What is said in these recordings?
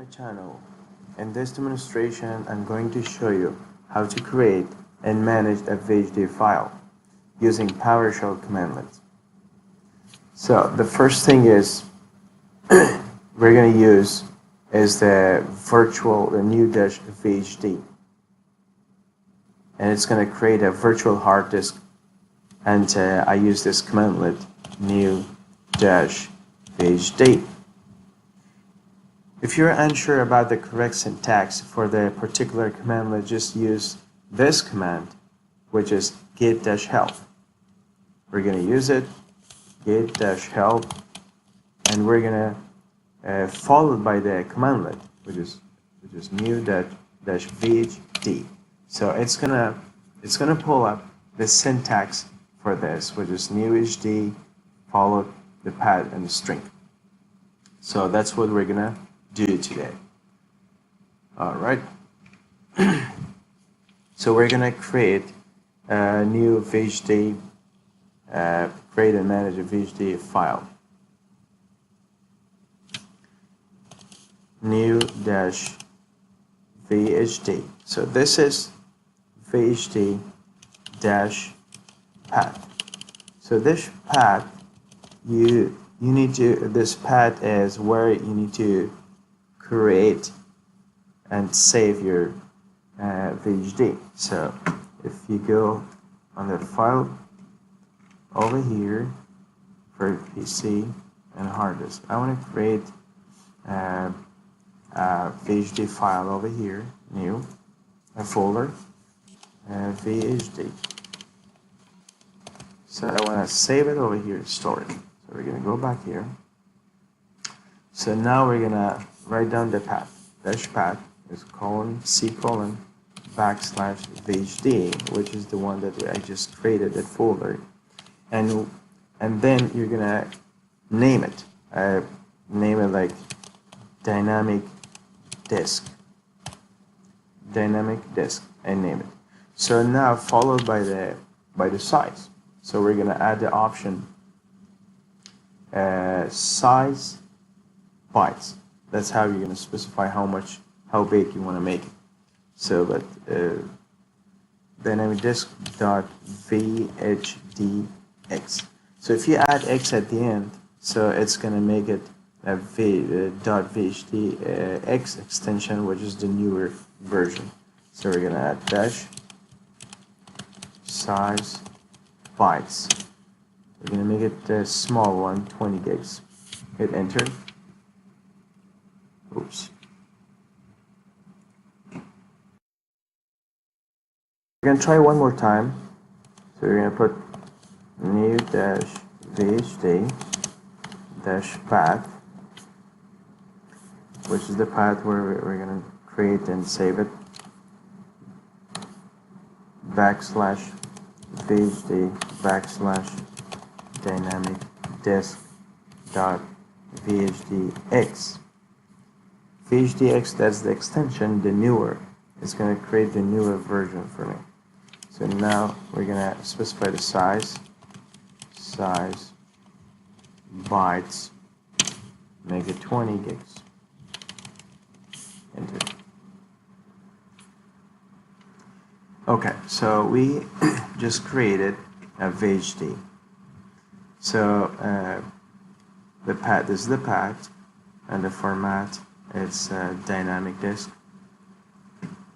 my channel. In this demonstration, I'm going to show you how to create and manage a VHD file using PowerShell commandlet. So the first thing is we're going to use is the new dash VHD, and it's going to create a virtual hard disk, and I use this commandlet new dash VHD. If you're unsure about the correct syntax for the particular commandlet, just use this command, which is git-help. We're going to use it, git-help, and we're going to followed by the commandlet, which is new dash VHD. So it's gonna pull up the syntax for this, which is new HD followed the path and the string. So that's what we're gonna do today. All right. So we're gonna create a new VHD, create and manage a VHD file. New dash VHD. So this is VHD dash path. So this path, this path is where you need to create and save your VHD. So if you go on the file over here for PC and hard disk, I want to create a VHD file over here, new, a folder, VHD. So I want to save it over here, store it. So we're going to go back here. So now we're going to write down the path. Dash path is C:\VHD, which is the one that I just created, that folder. And then you're going to name it. Name it like dynamic disk, and name it. So now followed by the size. So we're gonna add the option size bytes. That's how you're gonna specify how big you want to make it. So but dynamic disk dot VHDX. So if you add X at the end, so it's gonna make it a .VHDX extension, which is the newer version. So we're gonna add dash size bytes. We're gonna make it a small one, 20 gigs. Hit enter. Oops. We're gonna try one more time. So we're gonna put new dash VHD dash path, which is the path where we're going to create and save it, /VHD / dynamic disk dot VHDX. VHDX, that's the extension, the newer. It's going to create the newer version for me. So now we're going to specify the size bytes, make it 20 gigs. Enter. Okay, so we just created a VHD. So the path is the path, and the format is dynamic disk.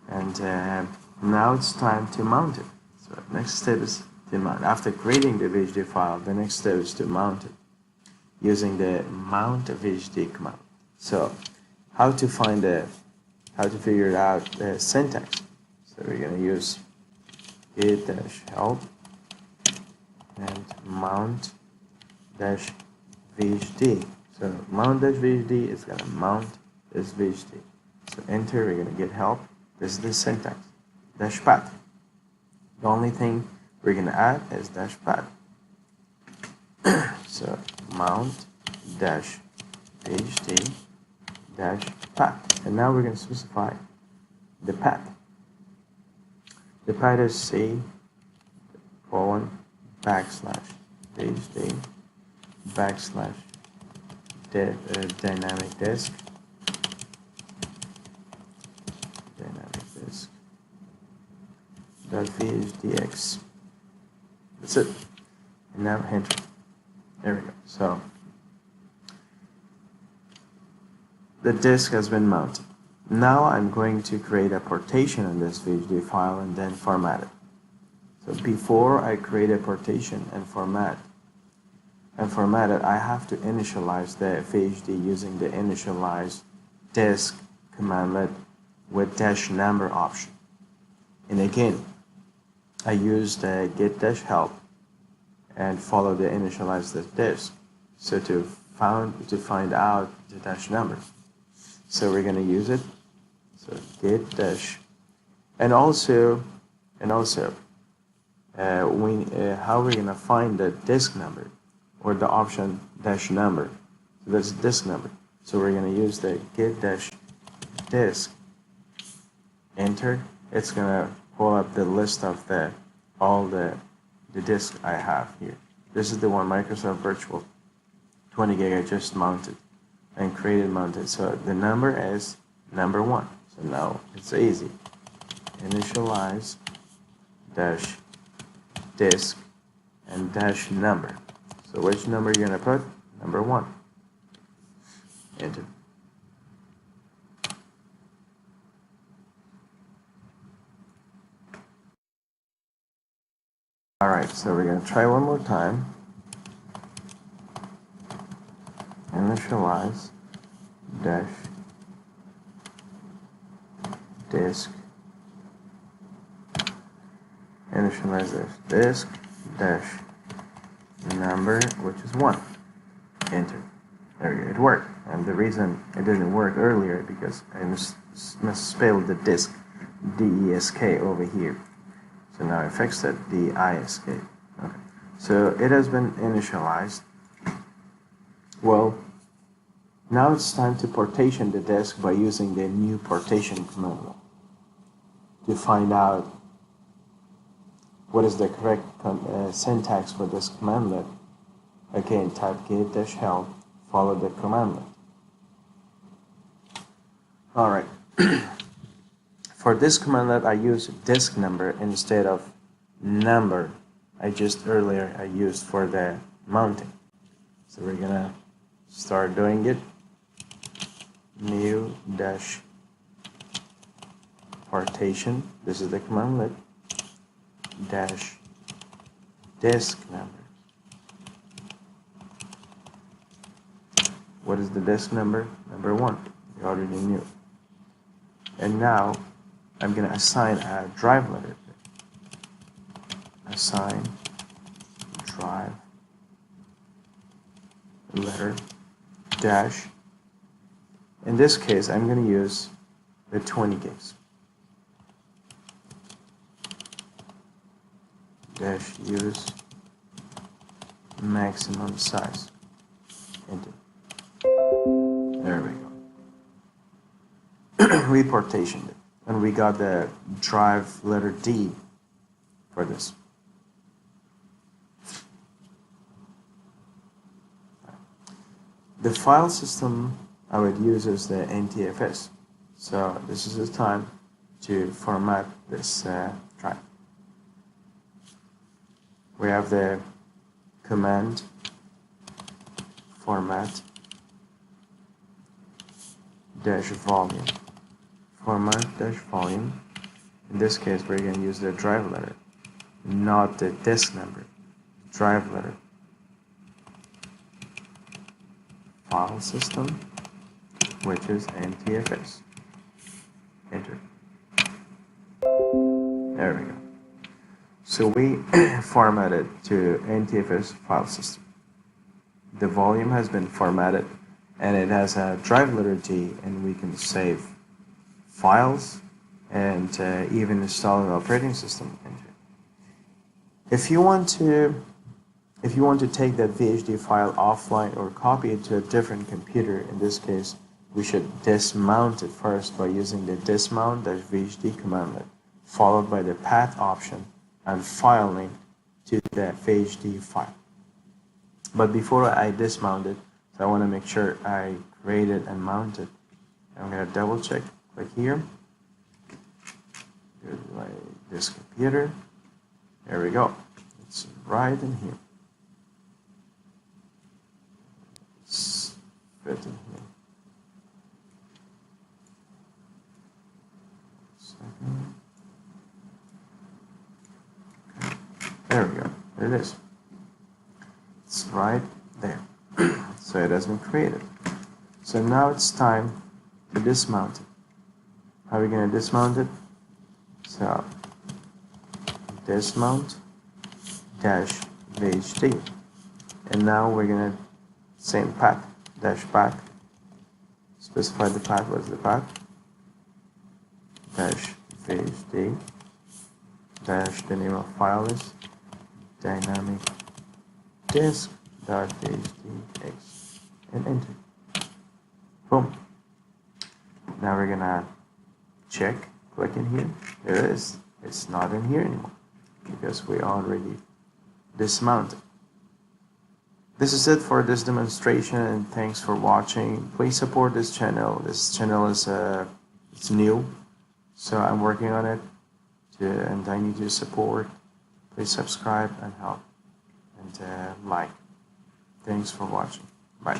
And now it's time to mount it. So next step is to mount. After creating the VHD file, the next step is to mount it using the mount VHD command. So how to figure out the syntax. So we're going to use git-help and mount-VHD. So mount-VHD is going to mount this VHD. So enter, we're going to get help. This is the syntax. Dash path. The only thing we're going to add is dash path. So mount-VHD dash path. And now we're going to specify the path. The path is C:\VHD / dynamic disk drive VHDX. That's it. And now enter. There we go. So the disk has been mounted. Now I'm going to create a partition on this VHD file and then format it. So before I create a partition and format it, I have to initialize the VHD using the initialize disk commandlet with -number option. And again, I use the get -help and follow the initialize the disk. So to find out the -number. So we're going to use it. So get dash, and also how we're going to find the disk number or the option -number. So that's disk number. So we're going to use the get -disk. Enter. It's going to pull up the list of all the disk I have here. This is the one Microsoft Virtual 20 gig I just mounted and created mounted. So the number is number 1. So now it's easy. Initialize -disk and -number. So which number you're gonna put? Number 1. Enter. Alright, so we're gonna try one more time. Initialize -disk. Initialize this disk -number, which is 1. Enter. There we go. It worked. And the reason it didn't work earlier because I misspelled the disk D-E-S-K over here. So now I fixed it, D-I-S-K. Okay. So it has been initialized. Well, now it's time to partition the disk by using the new partition command to find out what is the correct syntax for this commandlet. Again, type get -help, follow the commandlet. Alright. For this commandlet, I use disk number instead of number I used for the mounting. So we're gonna start doing it. New -partition. This is the commandlet. -disk number. What is the disk number? Number 1. We already knew. And now I'm going to assign a drive letter. Assign drive letter dash. In this case, I'm going to use the 20 gigs. Dash use maximum size. Enter. There we go. We partitioned it, and we got the drive letter D for this. The file system I would use is the NTFS. So this is the time to format this drive. We have the command format -volume. Format -volume. In this case, we're going to use the drive letter, not the disk number. Drive letter. File system, which is NTFS. Enter. There we go. So we formatted to NTFS file system. The volume has been formatted and it has a drive letter D, and we can save files and even install an operating system into it. If you want to take that VHD file offline or copy it to a different computer, in this case we should dismount it first by using the dismount-VHD commandlet, followed by the path option and file link to the VHD file. But before I dismount it, so I want to make sure I create it and mount it. I'm going to double check, click here, like this computer. There we go. It's right in here. It's fit in here. Second. Okay. There we go. There it is. It's right there. So it has been created. So now it's time to dismount it. How are we going to dismount it? So dismount dash VHD, and now we're going to same path dash path, specify the path. What's the path? Dash VHD dash, the name of file is dynamic disk.vhdx, and enter. Boom. Now we're gonna check, click in here. There it is. It's not in here anymore because we already dismounted. This is it for this demonstration, and thanks for watching. Please support this channel. This channel is it's new, so I'm working on it, and I need your support. Please subscribe and help, and like. Thanks for watching. Bye.